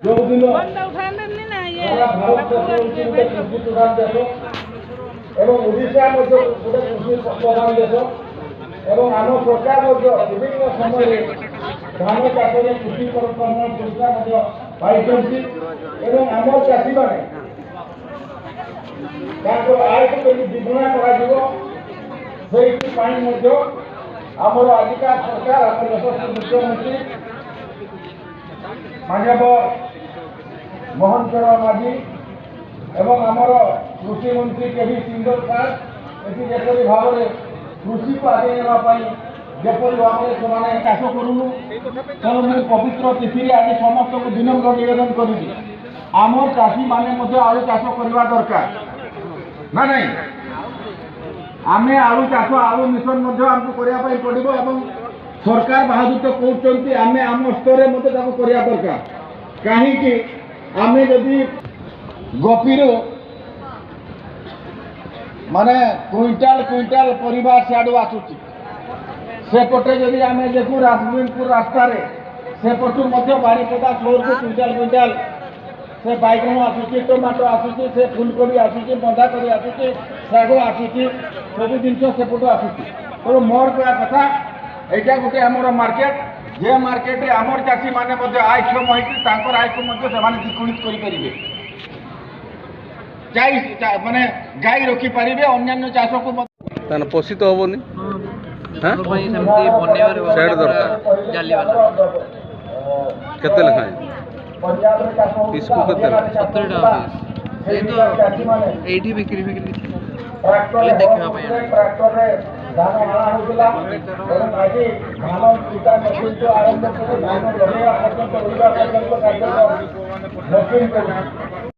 ଯେଉଁଦିନ ସାରା ଭାରତ ଦେଶ ହେଉଛି ଗୋଟେ କୃଷି ପ୍ରଧାନ ଦେଶ ଏବଂ ଓଡ଼ିଶା ମଧ୍ୟ ଗୋଟେ କୃଷି ପ୍ରଧାନ ଦେଶ ଏବଂ ଆମ ସରକାର ମଧ୍ୟ ବିଭିନ୍ନ ସମୟରେ ଧାନ ଚାଷରେ କୃଷି କର୍ମଣ ସୁବିଧା ମଧ୍ୟ ପାଇଛନ୍ତି ଏବଂ ଆମର ଚାଷୀମାନେ ତାଙ୍କର ଆୟକୁ କେମିତି ଦ୍ୱିଗୁଣା କରାଯିବ ସେଇଥିପାଇଁ ମଧ୍ୟ ଆମର ଆଜିକା ସରକାର ଆମ ଯଶସ୍ୱୀ ମୁଖ୍ୟମନ୍ତ୍ରୀ ମାନ୍ୟବର ମୋହନ ଚରଣ ମାଝୀ ଏବଂ ଆମର କୃଷିମନ୍ତ୍ରୀ କେଭି ସିଂହଦେଓ ସାର୍ ଏଠି ଯେପରି ଭାବରେ କୃଷିକୁ ଆଗେଇ ନେବା ପାଇଁ ଯେପରି ଭାବରେ ସେମାନେ ଚାଷ କରୁନୁ ତେଣୁ ମୁଁ ପବିତ୍ର ତିଥିରେ ଆଜି ସମସ୍ତଙ୍କୁ ବିନମ୍ର ନିବେଦନ କରିବି ଆମର ଚାଷୀମାନେ ମଧ୍ୟ ଆଳୁ ଚାଷ କରିବା ଦରକାର ନା ନାହିଁ। ଆମେ ଆଳୁ ଚାଷ ଆଳୁ ମିଶନ ମଧ୍ୟ ଆମକୁ କରିବା ପାଇଁ ପଡ଼ିବ ଏବଂ ସରକାର ବାହାଦୁର କହୁଛନ୍ତି ଆମେ ଆମ ସ୍ତରରେ ମଧ୍ୟ ତାକୁ କରିବା ଦରକାର। କାହିଁକି ଆମେ ଯଦି ଗୋପୀରୁ ମାନେ କୁଇଣ୍ଟାଲ କୁଇଣ୍ଟାଲ ପରିବା ସିଆଡ଼ୁ ଆସୁଛି ସେପଟେ ଯଦି ଆମେ ଦେଖୁ ରାଜମୀନପୁର ରାସ୍ତାରେ ସେପଟୁ ମଧ୍ୟ ବାରିପଦା ସୋରକୁ କୁଇଣ୍ଟାଲ କୁଇଣ୍ଟାଲ ସେ ବାଇଗଣ ଆସୁଛି ଟମାଟୋ ଆସୁଛି ସେ ଫୁଲକୋବି ଆସୁଛି ବନ୍ଧାକୋବି ଆସୁଛି ଶାଗ ଆସୁଛି ସବୁ ଜିନିଷ ସେପଟୁ ଆସୁଛି। ତେଣୁ ମୋର କହିବା କଥା ଏଇଟା ଗୋଟେ ଆମର ମାର୍କେଟ ଯେ ମାର୍କେଟରେ ଆମର ଚାଷୀମାନେ ମଧ୍ୟ ଆୟକ୍ଷମ ହେଇକି ତାଙ୍କର ଆୟକୁ ମଧ୍ୟ ସେମାନେ ଦ୍ୱିଗୁଣିତ କରିପାରିବେ ମାନେ ଗାଈ ରଖିପାରିବେ ଅନ୍ୟାନ୍ୟ ଚାଷକୁ ତାହେଲେ ପୋଷିତ ହବନି କେତେ ଲେଖାଏଁ ପିସ୍କୁ କେତେ 70 ଟଙ୍କା ପିସ୍ ଏଇଠି ବିକ୍ରି ଦେଖିବା ପାଇଁ ଧାନ ଆଣା ହେଉଥିଲା ଏବଂ ଆଜି ଧାନ ପିଟା ମେସିନ୍ଠୁ ଆରମ୍ଭ କରି ଧାନ ଲଗେଇବା ପର୍ଯ୍ୟନ୍ତ ଉଡ଼ିବା ପର୍ଯ୍ୟନ୍ତ କାର୍ଯ୍ୟକ୍ରମ ମେସିନ୍